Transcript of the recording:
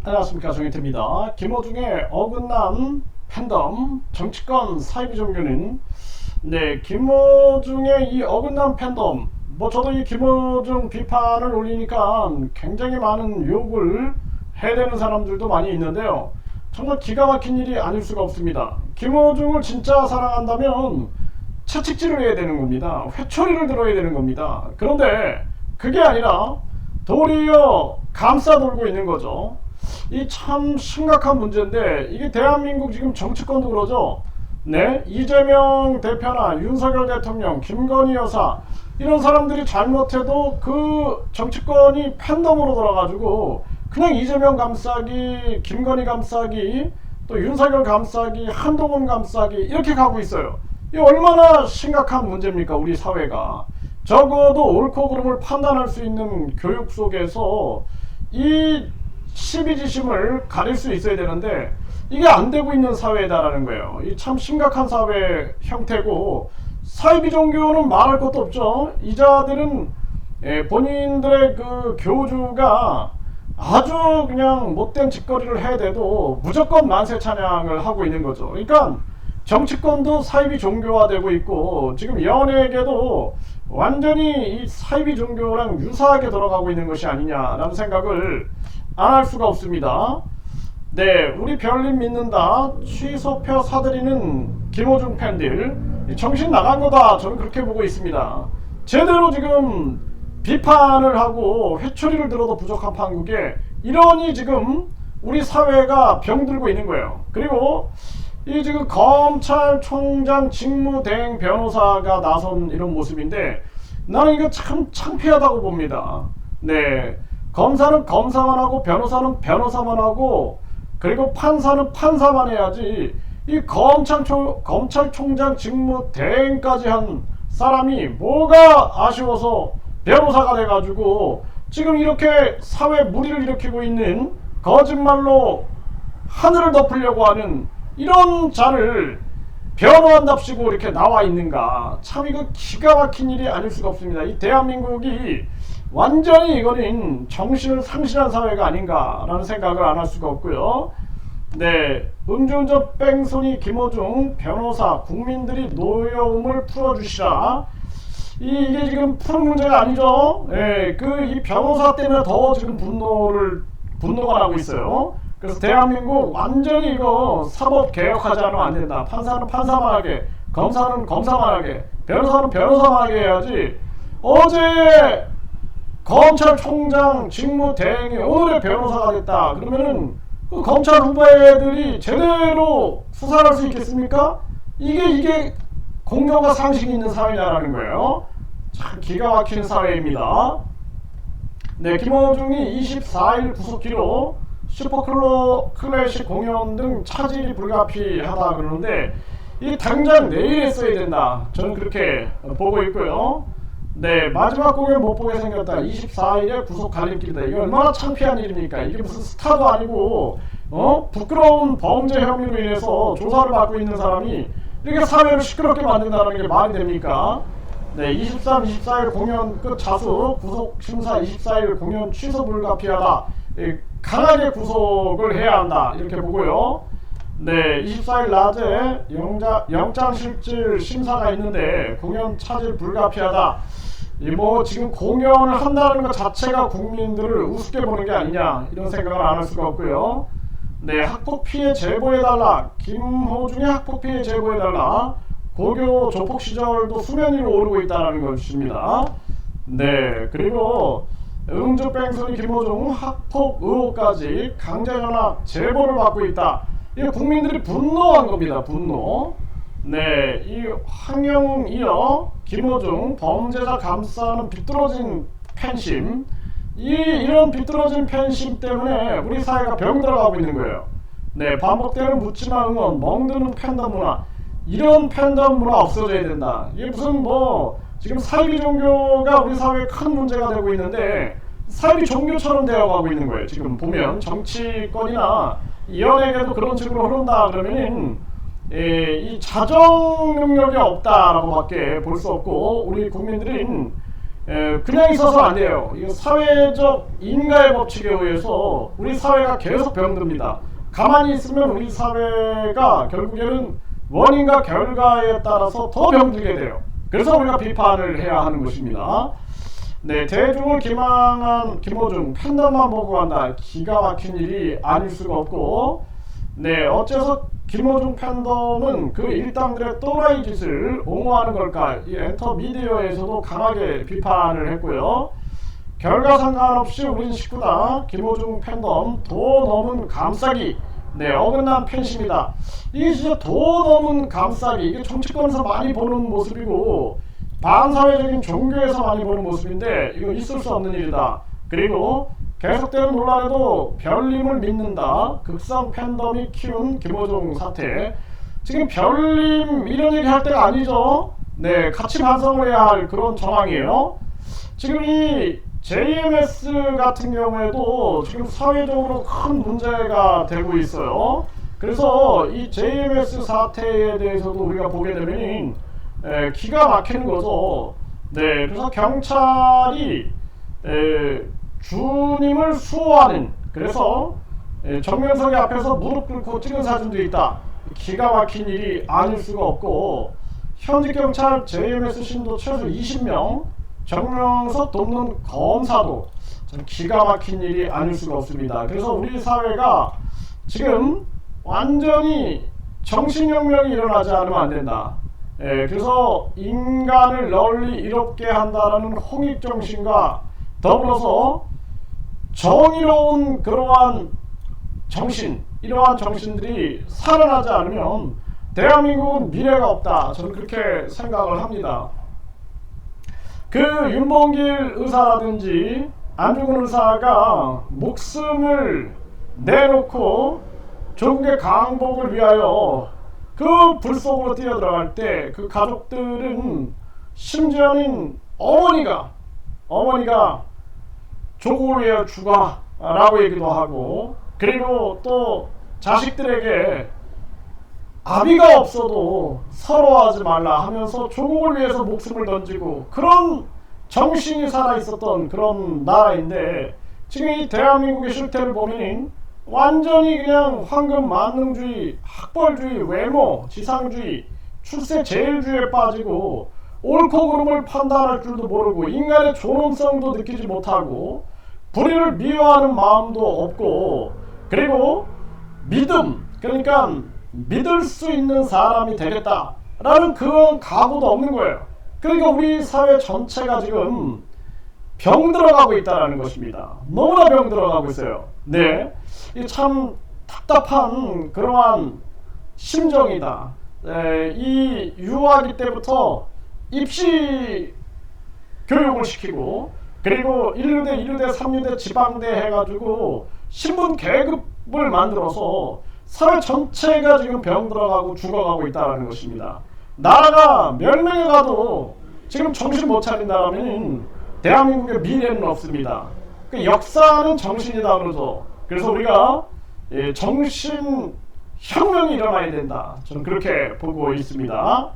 안녕하십니까, 정혜태입니다. 김어중의 어긋난 팬덤 정치권 사이비 종교는, 김어중의 이 어긋난 팬덤, 저도 이 김어중 비판을 올리니까 굉장히 많은 욕을 해대는 사람들도 많이 있는데요. 정말 기가 막힌 일이 아닐 수가 없습니다. 김어중을 진짜 사랑한다면 채찍질을 해야 되는 겁니다. 회초리를 들어야 되는 겁니다. 그런데 그게 아니라 도리어 감싸돌고 있는 거죠. 이 참 심각한 문제인데, 이게 대한민국 지금 정치권도 그러죠. 이재명 대표나 윤석열 대통령, 김건희 여사, 이런 사람들이 잘못해도 그 정치권이 팬덤으로 돌아가지고 그냥 이재명 감싸기, 김건희 감싸기, 또 윤석열 감싸기, 한동훈 감싸기, 이렇게 가고 있어요. 이 얼마나 심각한 문제입니까, 우리 사회가. 적어도 옳고 그름을 판단할 수 있는 교육 속에서 이 시비지심을 가릴 수 있어야 되는데, 이게 안 되고 있는 사회다라는 거예요. 이 참 심각한 사회 형태고, 사이비 종교는 말할 것도 없죠. 이자들은 본인들의 그 교주가 아주 그냥 못된 짓거리를 해대도 무조건 만세 찬양을 하고 있는 거죠. 그러니까 정치권도 사이비 종교화되고 있고, 지금 연예계도 완전히 이 사이비 종교랑 유사하게 돌아가고 있는 것이 아니냐라는 생각을 안 할 수가 없습니다. 우리 별님 믿는다 취소표 사들이는 김어중 팬들 정신 나간 거다, 저는 그렇게 보고 있습니다. 제대로 지금 비판을 하고 회초리를 들어도 부족한 판국에 이러니 지금 우리 사회가 병들고 있는 거예요. 그리고 이 지금 검찰총장 직무대행 변호사가 나선 이런 모습인데, 나는 이거 참 창피하다고 봅니다. 검사는 검사만 하고, 변호사는 변호사만 하고, 그리고 판사는 판사만 해야지, 이 검찰총장 직무대행까지 한 사람이 뭐가 아쉬워서 변호사가 돼가지고 지금 이렇게 사회 무리를 일으키고 있는, 거짓말로 하늘을 덮으려고 하는 이런 자를 변호한답시고 이렇게 나와 있는가. 참 이거 기가 막힌 일이 아닐 수가 없습니다. 이 대한민국이 완전히 이거는 정신을 상실한 사회가 아닌가라는 생각을 안 할 수가 없고요. 음주운전 뺑소니 김어중 변호사, 국민들이 노여움을 풀어주시라. 이게 지금 푸는 문제가 아니죠. 이 변호사 때문에 더 지금 분노가 나고 있어요. 그래서 대한민국 완전히 이거 사법 개혁하지 않으면 안 된다. 판사는 판사만 하게, 검사는 검사만 하게, 변호사는 변호사만 하게 해야지. 어제 검찰총장 직무대행이 오늘의 변호사가 됐다 그러면은 그 검찰 후배들이 제대로 수사를 할 수 있겠습니까? 이게 공정과 상식이 있는 사회냐라는 거예요. 참 기가 막히는 사회입니다. 김어중이 24일 구속기로 슈퍼클래식 공연 등 차질이 불가피하다 그러는데, 이 당장 내일 했어야 된다, 저는 그렇게 보고 있고요. 마지막 공연 못 보게 생겼다, 24일에 구속 갈림길이다. 이게 얼마나 창피한 일입니까? 이게 무슨 스타도 아니고 부끄러운 범죄 혐의로 인해서 조사를 받고 있는 사람이 이렇게 사회를 시끄럽게 만든다는 게 말이 됩니까? 23, 24일 공연 끝 자수, 구속 심사 24일 공연 취소 불가피하다, 강하게 구속을 해야 한다, 이렇게 보고요. 24일 낮에 영장실질 심사가 있는데 공연 차질 불가피하다. 지금 공연을 한다는 것 자체가 국민들을 우습게 보는 게 아니냐, 이런 생각을 안 할 수가 없고요. 학폭 피해 제보해달라, 김어중의 학폭 피해 제보해달라. 고교 조폭 시절도 수면 위로 오르고 있다는 것입니다. 그리고 음주 뺑소니 김어중 학폭 의혹까지 강제연합 제보를 받고 있다. 이 국민들이 분노한 겁니다. 분노. 이 황영이어 김어중 범죄자 감싸는 비뚤어진 팬심, 이런 비뚤어진 팬심 때문에 우리 사회가 병들어가고 있는 거예요. 반복되는 묻지마 응원, 멍드는 팬덤 문화, 이런 팬덤 문화 없어져야 된다. 이게 무슨 지금 사이비 종교가 우리 사회에 큰 문제가 되고 있는데, 사이비 종교처럼 되어가고 있는 거예요. 지금 보면 정치권이나 연예계도 그런 식으로 흐른다 그러면은 이 자정 능력이 없다라고 밖에 볼 수 없고, 우리 국민들은 그냥 있어서 안 돼요. 이거 사회적 인과의 법칙에 의해서 우리 사회가 계속 병듭니다. 가만히 있으면 우리 사회가 결국에는 원인과 결과에 따라서 더 병들게 돼요. 그래서 우리가 비판을 해야 하는 것입니다. 네, 대중을 기망한 김어준 팬덤만 보고 간다. 기가 막힌 일이 아닐 수가 없고, 네, 어째서 김어준 팬덤은 그 일당들의 또라이 짓을 옹호하는 걸까? 이 엔터 미디어에서도 강하게 비판을 했고요. 결과 상관없이 우린 식구다. 김어준 팬덤 도 넘은 감싸기. 네, 어긋난 팬심이다. 이게 진짜 도 넘은 감싸기. 이게 정치권에서 많이 보는 모습이고 반사회적인 종교에서 많이 보는 모습인데 이거 있을 수 없는 일이다. 그리고 계속되는 논란에도 별님을 믿는다. 극성 팬덤이 키운 김어준 사태. 지금 별님 이런 얘기 할 때가 아니죠. 네, 같이 반성을 해야 할 그런 정황이에요. 지금 이 JMS 같은 경우에도 지금 사회적으로 큰 문제가 되고 있어요. 그래서 이 JMS 사태에 대해서도 우리가 보게 되면 기가 막히는 거죠. 네, 그래서 경찰이 주님을 수호하는, 그래서 정명석이 앞에서 무릎 꿇고 찍은 사진도 있다. 기가 막힌 일이 아닐 수가 없고, 현직 경찰 JMS 신도 최소 20명, 정명석 돕는 검사도 좀 기가 막힌 일이 아닐 수가 없습니다. 그래서 우리 사회가 지금 완전히 정신혁명이 일어나지 않으면 안 된다. 그래서 인간을 널리 이롭게 한다라는 홍익정신과 더불어서 정의로운 그러한 정신, 이러한 정신들이 살아나지 않으면 대한민국은 미래가 없다. 저는 그렇게 생각을 합니다. 그 윤봉길 의사라든지 안중근 의사가 목숨을 내놓고 조국의 강복을 위하여 그 불 속으로 뛰어들어갈 때 그 가족들은 심지어는 어머니가 조국을 위하여 죽어 라고 얘기도 하고, 그리고 또 자식들에게 아비가 없어도 서러워하지 말라 하면서 조국을 위해서 목숨을 던지고, 그런 정신이 살아있었던 그런 나라인데 지금 이 대한민국의 실태를 보면 완전히 그냥 황금 만능주의, 학벌주의, 외모, 지상주의, 출세 제일주의에 빠지고 옳고 그름을 판단할 줄도 모르고 인간의 존엄성도 느끼지 못하고 불의를 미워하는 마음도 없고, 그리고 믿음, 그러니까 믿을 수 있는 사람이 되겠다라는 그런 각오도 없는 거예요. 그러니까 우리 사회 전체가 지금 병들어가고 있다는 것입니다. 너무나 병들어가고 있어요. 네, 참 답답한 그러한 심정이다. 이 유아기 때부터 입시 교육을 시키고, 그리고 1류대, 2류대, 3류대, 지방대 해가지고 신분 계급을 만들어서 사회 전체가 지금 병들어가고 죽어가고 있다는 것입니다. 나라가 멸망해 가도 지금 정신 못 차린다면 대한민국의 미래는 없습니다. 그 역사는 정신이다 그러죠. 그래서 우리가 정신 혁명이 일어나야 된다. 저는 그렇게 보고 있습니다.